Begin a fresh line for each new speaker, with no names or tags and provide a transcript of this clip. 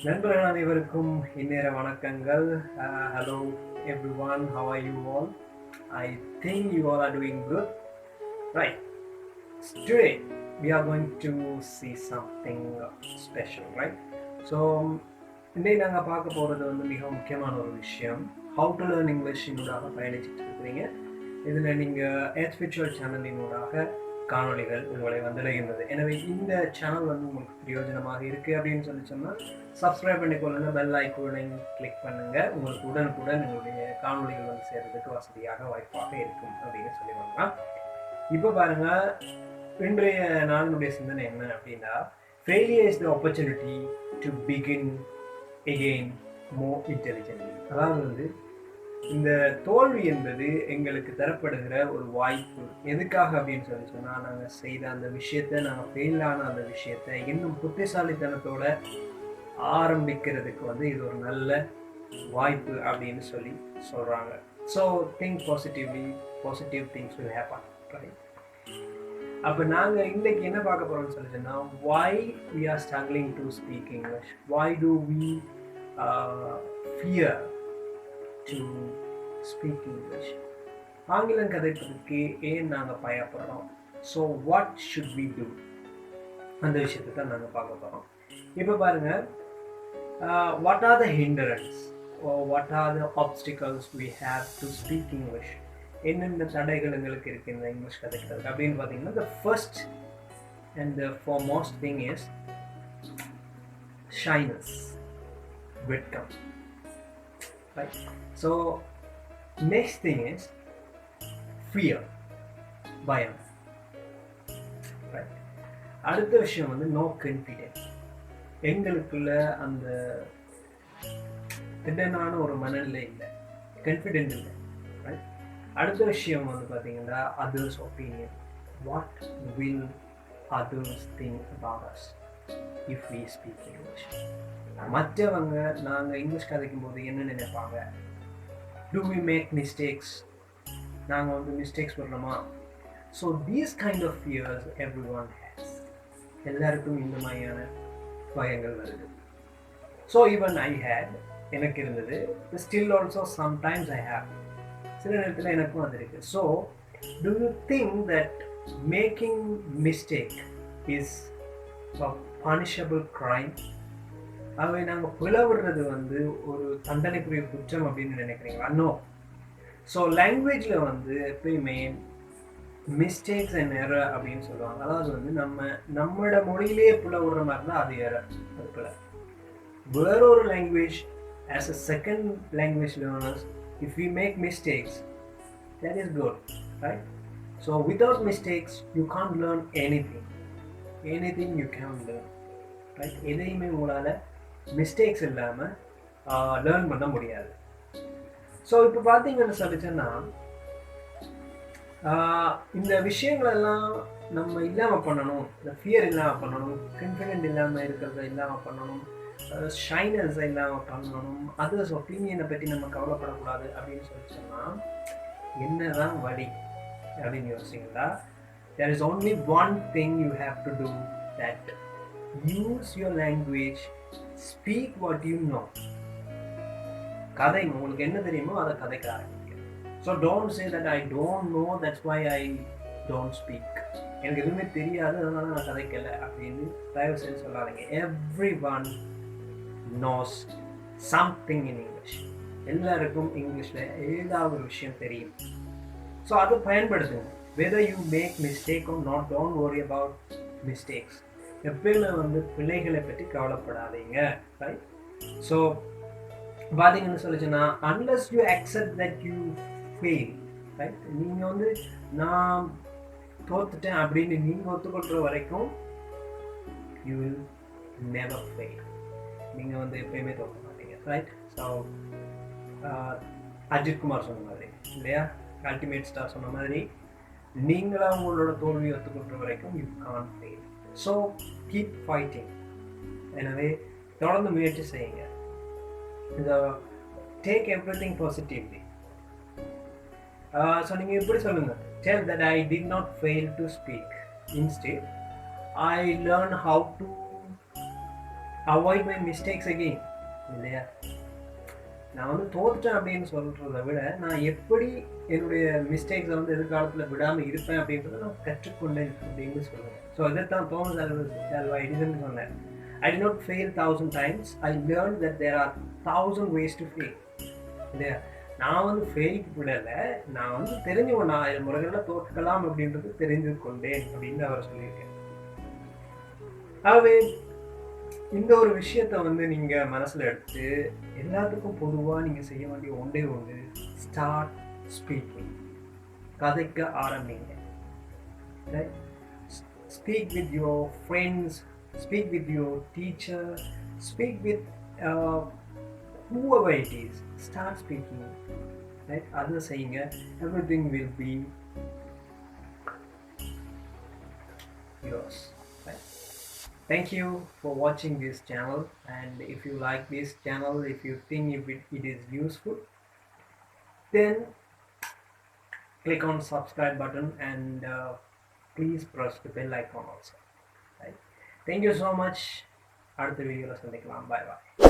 நண்பர்கள் அனைவருக்கும் இந்நேர வணக்கங்கள். Hello everyone, how are you all? I think you all are doing good. Right. Today we are going to see something special, right? So இன்னைக்கு நாங்கள் பார்க்க போகிறது வந்து மிக முக்கியமான ஒரு விஷயம். How to learn English இன்னூடாக பயணிச்சுட்டு இருக்கிறீங்க. இதில் நீங்கள் எஸ்பிரிச்சுவல் சேனலினூடாக காணொலிகள் உங்களை வந்தடைகின்றது. எனவே இந்த சேனல் வந்து உங்களுக்கு பிரயோஜனமாக இருக்குது அப்படின்னு சொல்லி சொன்னால் சப்ஸ்கிரைப் பண்ணிக்கொள்ளுங்க, பெல் ஐக்கானையும் கிளிக் பண்ணுங்கள். உங்களுக்கு உடனுக்குடன் உங்களுடைய காணொலிகள் வந்து சேர்றதுக்கு வசதியாக வாய்ப்பாக இருக்கும் அப்படின்னு சொல்லி வரலாம். இப்போ பாருங்கள், இன்றைய நாளினுடைய சிந்தனை என்ன அப்படின்னா, failure is the opportunity to begin again more intelligently. அதாவது வந்து இந்த தோல்வி என்பது எங்களுக்கு தரப்படுகிற ஒரு வாய்ப்பு. எதுக்காக அப்படின்னு சொல்லி சொன்னால், நாங்கள் செய்த அந்த விஷயத்தை, நாங்கள் ஃபெயிலான அந்த விஷயத்தை இன்னும் புத்திசாலித்தனத்தோட ஆரம்பிக்கிறதுக்கு வந்து இது ஒரு நல்ல வாய்ப்பு அப்படின்னு சொல்லி சொல்கிறாங்க. So think positively, positive things will happen, right? அப்போ நாங்கள் இன்றைக்கி என்ன பார்க்க போகிறோம்னு சொல்லி சொன்னால், why we are struggling to speak English, why do we fear to speak English, ஆங்கிலம் கதைப்பதற்கு ஏன் நாங்கள் பயப்படுறோம், so what should we do, அந்த விஷயத்தை தான் நாங்கள் பார்க்க போகிறோம். இப்போ பாருங்கள், what are the hindrances or what are the obstacles we have to speak English, என்னென்ன தடைகள் எங்களுக்கு இருக்குது இந்த இங்கிலீஷ் கதைக்கிறதுக்கு அப்படின்னு பார்த்தீங்கன்னா, the first and the foremost thing is shyness, வெட்கம், right? So next thing is fear, பயம், right? அடுத்த விஷயம் வந்து no confidence, எங்களுக்குள்ள அந்த திடனான ஒரு மனநிலை இல்லை, கான்ஃபிடென்ட் இல்லை, ரைட்? அடுத்த விஷயம் வந்து பார்த்தீங்கன்னா others opinion, what will others think about us if we speak English. மற்றவங்க நாங்கள் இங்கிலீஷ் கதைக்கும் போது என்ன நினைப்பாங்க, டு வி மேக் மிஸ்டேக்ஸ், நாங்கள் வந்து மிஸ்டேக்ஸ் பண்ணுறோமா? So these kind of fears everyone has, எல்லாருக்கும் இந்த மாதிரியான பயங்கள் வருது. ஸோ ஈவன் ஐ ஹேட், எனக்கு இருந்தது, still also sometimes I have, சில நேரத்தில் எனக்கும் அது இருக்குது. So to you think that making mistake is a punishable crime? ஆகவே நாங்கள் பிளவுறது வந்து ஒரு தண்டனைக்குரிய குற்றம் அப்படின்னு நினைக்கிறீங்களா? நோ. ஸோ லாங்குவேஜில் வந்து எப்பயுமே மிஸ்டேக்ஸ் அண்ட் எரர் அப்படின்னு சொல்லுவாங்க. அதாவது வந்து நம்மளோட மொழியிலேயே பிளவுற மாதிரி தான் அது எரர், அது பிள்ளை. வேறொரு language as a second language learners, if we make mistakes, that is good, right? So without mistakes you can't learn anything you can't learn, right? எதையுமே உங்களால் மிஸ்டேக்ஸ் இல்லாமல் லேர்ன் பண்ண முடியாது. ஸோ இப்போ பார்த்தீங்கன்னு சொல்லிச்சேன்னா, இந்த விஷயங்களெல்லாம் நம்ம இல்லாமல் பண்ணணும், இந்த ஃபியர் இல்லாமல் பண்ணணும், கான்ஃபிடென்ட் இல்லாமல் இருக்கிறத இல்லாமல் பண்ணணும், ஷைனஸ் இல்லாமல் பண்ணணும், அதர்ஸ் ஒப்பீனியனை பற்றி நம்ம கவலைப்படக்கூடாது அப்படின்னு சொல்லி சொன்னால் என்னதான் வழி அப்படின்னு யோசிச்சிங்களா? there is only one thing you have to do, that use your language, speak what you know. கதைங்க, உங்களுக்கு என்ன தெரியுமோ அதை கதைக்க ஆரம்பிங்க. So don't say that I don't know, that's why I don't speak, எனக்கு எதுவுமே தெரியாது அதனால நான் கதைக்கலை அப்படின்னு தயவு செய்து சொல்லாதீங்க. Every one knows something in English. எல்லாருக்கும் இங்கிலீஷில் ஏதாவது ஒரு விஷயம் தெரியும். ஸோ அதை பயன்படுத்துங்க. whether you make mistake or not, don't worry about mistakes. எப்பயுமே வந்து பிள்ளைகளை பற்றி கவலைப்படாதீங்க, ரைட்? ஸோ பார்த்தீங்கன்னு சொல்லிச்சுன்னா, unless you accept that you fail, right? நீங்கள் வந்து நான் தோத்துட்டேன் அப்படின்னு நீங்கள் ஒத்துக்கொள்கிற வரைக்கும் you will never fail. நீங்கள் வந்து எப்பயுமே தோற்க மாட்டீங்க, ரைட்? ஸோ அஜித் குமார் சொன்ன மாதிரி இல்லையா, அல்டிமேட் ஸ்டார் சொன்ன மாதிரி, நீங்களா உங்களோட தோல்வியை ஒத்துக்கொள்கிற வரைக்கும் you can't fail. So keep fighting. எனவே தொடர்ந்து முயற்சி செய்யுங்க. இந்த take every thing positively, so நீங்கள் இப்படி சொல்லுங்கள், tell that I did not fail to speak. Instead, I learned how to avoid my mistakes again. இல்லையா? நான் வந்து தோற்றுட்டேன் அப்படின்னு சொல்கிறத விட நான் எப்படி என்னுடைய மிஸ்டேக்ஸை வந்து எதிர்காலத்தில் விடாமல் இருப்பேன் அப்படின்றத நான் கற்றுக்கொண்டேன் அப்படின்னு சொல்லுவேன். ஸோ இதைத்தான் தோமஸ் ஆல்வா எடிசன் சொன்னேன். I did not fail 1,000 times. I learned that there are 1,000 ways to fail. இல்லையா? நான் வந்து ஃபெயிலுக்கு விடலை, நான் வந்து தெரிஞ்சுக்கொண்டேன், நான் 1000 முறைகளில் தோற்கலாம் அப்படின்றது தெரிந்து கொண்டேன் அப்படின்னு அவர் சொல்லியிருக்கேன். ஆகவே இந்த ஒரு விஷயத்தை வந்து நீங்கள் மனசில் எடுத்து எல்லாத்துக்கும் பொதுவாக நீங்கள் செய்ய வேண்டிய ஒன்றே ஒன்று, ஸ்டார்ட் ஸ்பீக்கிங். கதைக்க ஆரம்பிங்க. Speak with your friends, speak with your teacher, speak with whoever it is. Start speaking, right? Other saying everything will be yours, right? Thank you for watching this channel, and if you like this channel, if you think it is useful, then click on subscribe button and please press the bell icon also, right? Thank you so much. அடுத்த வீடியோவில் சந்திக்கலாம். பாய் பாய்.